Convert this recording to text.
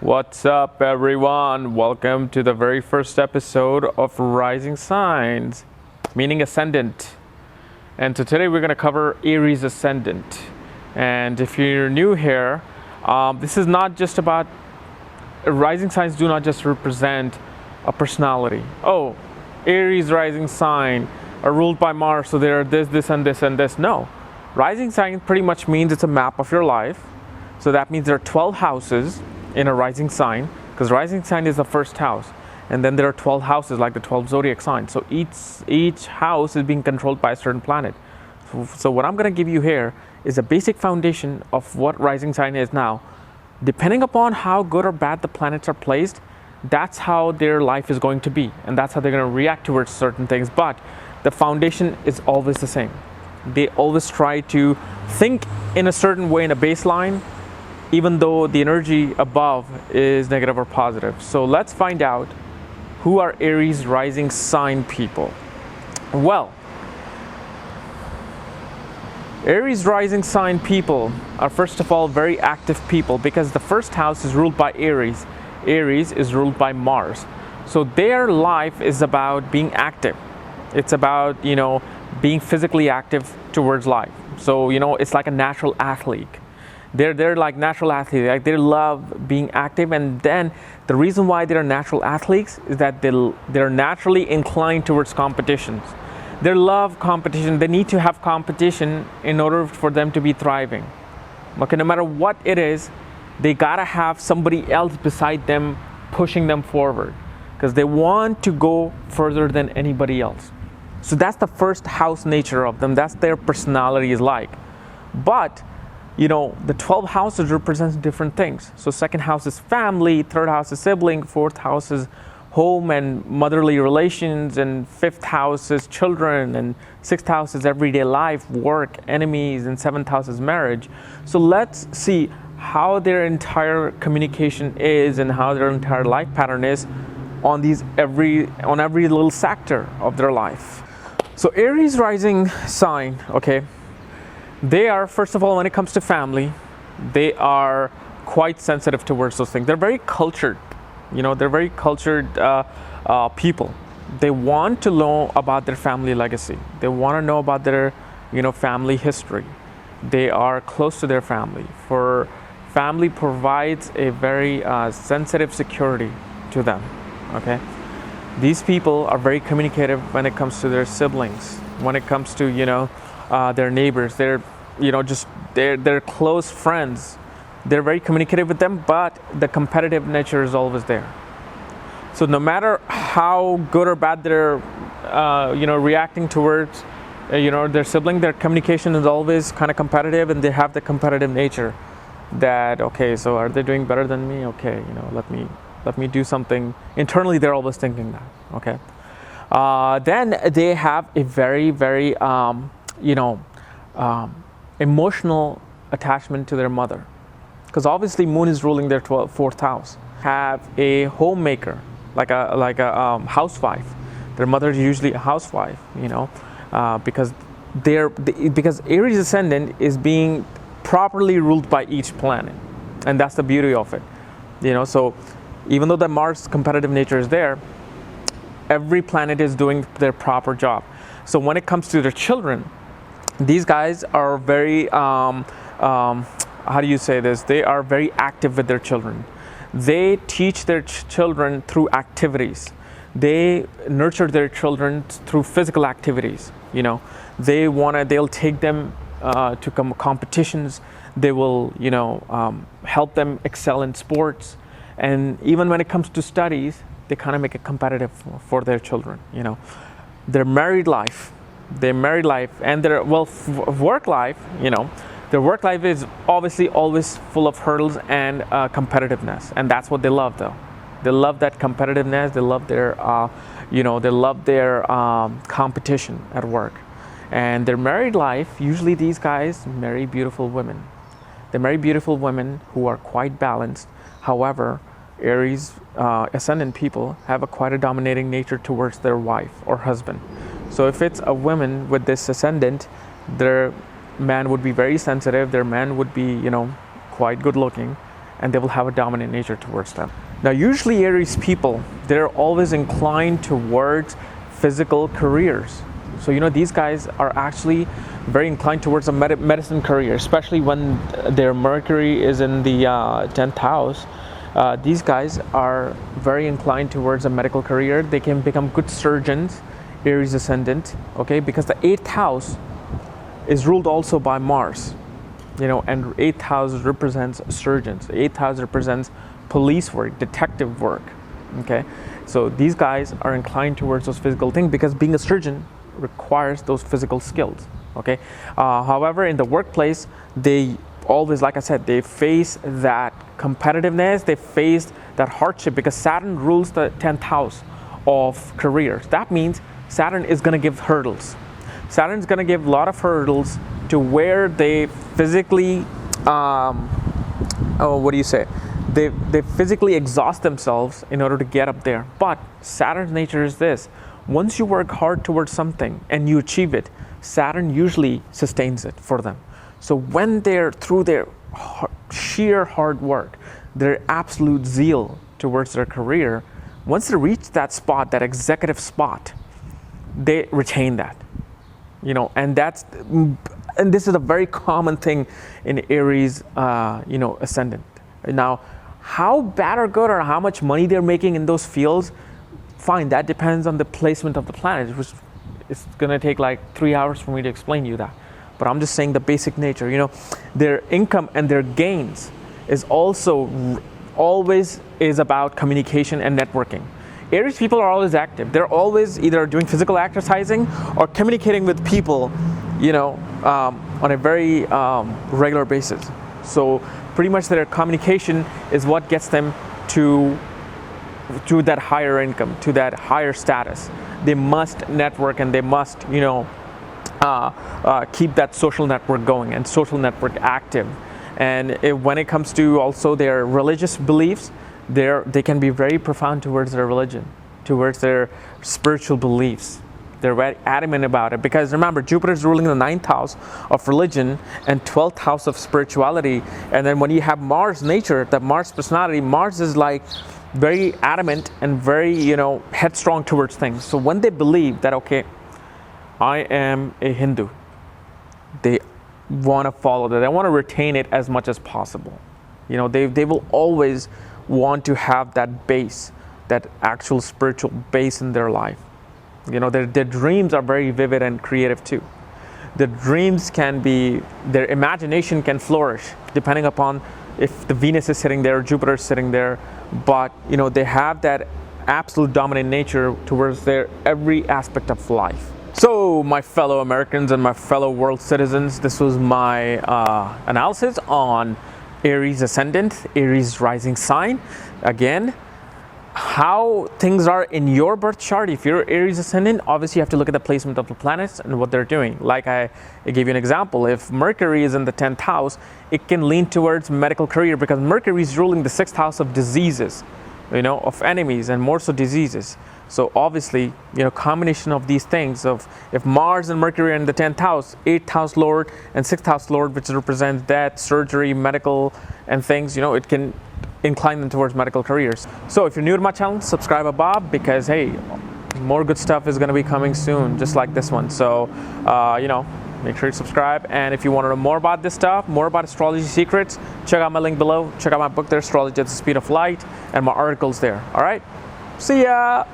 What's up, everyone? Welcome to the very first episode of Rising Signs, meaning Ascendant. And so today we're going to cover Aries Ascendant. And if you're new here, this is not just about rising signs. Do not just represent a personality. Oh, Aries rising sign are ruled by Mars, so there are this, and this, and this. No, rising sign pretty much means it's a map of your life. So that means there are 12 houses in a rising sign, because rising sign is the first house, and then there are 12 houses like the 12 zodiac signs. So each house is being controlled by a certain planet. So what I'm going to give you here is a basic foundation of what rising sign is. Now, depending upon how good or bad the planets are placed, that's how their life is going to be, and that's how they're going to react towards certain things. But the foundation is always the same. They always try to think in a certain way, in a baseline, even though the energy above is negative or positive. So let's find out who are Aries rising sign people. Well, Aries rising sign people are first of all very active people, because the first house is ruled by Aries. Aries is ruled by Mars. So their life is about being active. It's about, being physically active towards life. So, it's like a natural athlete. They're like natural athletes. Like, they love being active, and then the reason why they're natural athletes is that they're naturally inclined towards competitions. They love competition. They need to have competition in order for them to be thriving. Okay, no matter what it is, they gotta have somebody else beside them pushing them forward, because they want to go further than anybody else. So that's the first house nature of them. That's their personality is like. But the 12 houses represents different things. So second house is family, third house is sibling, fourth house is home and motherly relations, and fifth house is children, and sixth house is everyday life, work, enemies, and seventh house is marriage. So let's see how their entire communication is and how their entire life pattern is on every little sector of their life. So Aries rising sign, okay, they are, first of all, when it comes to family, they are quite sensitive towards those things. They're very cultured, they're very cultured people. They want to know about their family legacy. They want to know about their, family history. They are close to their family. For family provides a very sensitive security to them, okay? These people are very communicative when it comes to their siblings, when it comes to, their neighbors. They're they're close friends. They're very communicative with them, but the competitive nature is always there. So no matter how good or bad they're reacting towards their sibling, their communication is always kind of competitive, and they have the competitive nature that, okay, so are they doing better than me? Okay, let me do something. Internally, they're always thinking that, okay? Then they have a very, very emotional attachment to their mother, because obviously moon is ruling their fourth house. Have a homemaker, like a housewife. Their mother is usually a housewife, because because Aries ascendant is being properly ruled by each planet, and that's the beauty of it. So even though the Mars competitive nature is there, every planet is doing their proper job. So when it comes to their children, these guys are very, how do you say this? They are very active with their children. They teach their children through activities. They nurture their children through physical activities. They'll take them to competitions. They will, help them excel in sports. And even when it comes to studies, they kind of make it competitive for their children. Their married life and their work life, their work life is obviously always full of hurdles and competitiveness, and that's what they love, though. They love that competitiveness. They love their competition at work. And their married life, usually these guys marry beautiful women. They marry beautiful women who are quite balanced. However, Aries ascendant people have quite a dominating nature towards their wife or husband. So if it's a woman with this ascendant, their man would be very sensitive. Their man would be, quite good looking, and they will have a dominant nature towards them. Now, usually Aries people, they're always inclined towards physical careers. So, these guys are actually very inclined towards a medicine career, especially when their Mercury is in the 10th house. These guys are very inclined towards a medical career. They can become good surgeons, Aries ascendant, okay, because the 8th house is ruled also by Mars, and 8th house represents surgeons. 8th house represents police work, detective work, okay. So these guys are inclined towards those physical things because being a surgeon requires those physical skills, okay. However, in the workplace, they always, like I said, they face that competitiveness, they face that hardship because Saturn rules the 10th house of careers. That means Saturn is going to give hurdles. Saturn is going to give a lot of hurdles to where they physically, they physically exhaust themselves in order to get up there. But Saturn's nature is this: once you work hard towards something and you achieve it, Saturn usually sustains it for them. So when they're through their sheer hard work, their absolute zeal towards their career, once they reach that spot, that executive spot, they retain that, and this is a very common thing in Aries, ascendant. Now, how bad or good or how much money they're making in those fields, fine, that depends on the placement of the planets, which is going to take like 3 hours for me to explain you that. But I'm just saying the basic nature, their income and their gains is also always is about communication and networking. Aries people are always active. They're always either doing physical exercising or communicating with people, on a very regular basis. So pretty much their communication is what gets them to that higher income, to that higher status. They must network and they must, keep that social network going and social network active. And when it comes to also their religious beliefs, they can be very profound towards their religion, towards their spiritual beliefs. They're very adamant about it because remember, Jupiter is ruling the 9th house of religion and 12th house of spirituality. And then when you have Mars nature, the Mars personality, Mars is like very adamant and very, headstrong towards things. So when they believe that, okay, I am a Hindu, they want to follow that. They want to retain it as much as possible. They will always want to have that base, that actual spiritual base in their life. Their dreams are very vivid and creative too. Their dreams their imagination can flourish depending upon if the Venus is sitting there, Jupiter is sitting there. But, they have that absolute dominant nature towards their every aspect of life. So, my fellow Americans and my fellow world citizens, this was my analysis on Aries ascendant, Aries rising sign. Again, how things are in your birth chart. If you're Aries ascendant, obviously you have to look at the placement of the planets and what they're doing. Like I gave you an example. If Mercury is in the 10th house, it can lean towards medical career because Mercury is ruling the 6th house of diseases, of enemies and more so diseases. So obviously, combination of these things of if Mars and Mercury are in the 10th house, 8th house lord and 6th house lord, which represents death, surgery, medical and things, it can incline them towards medical careers. So if you're new to my channel, subscribe above because, hey, more good stuff is going to be coming soon, just like this one. So, make sure you subscribe. And if you want to know more about this stuff, more about astrology secrets, check out my link below. Check out my book there, Astrology at the Speed of Light, and my articles there. All right. See ya.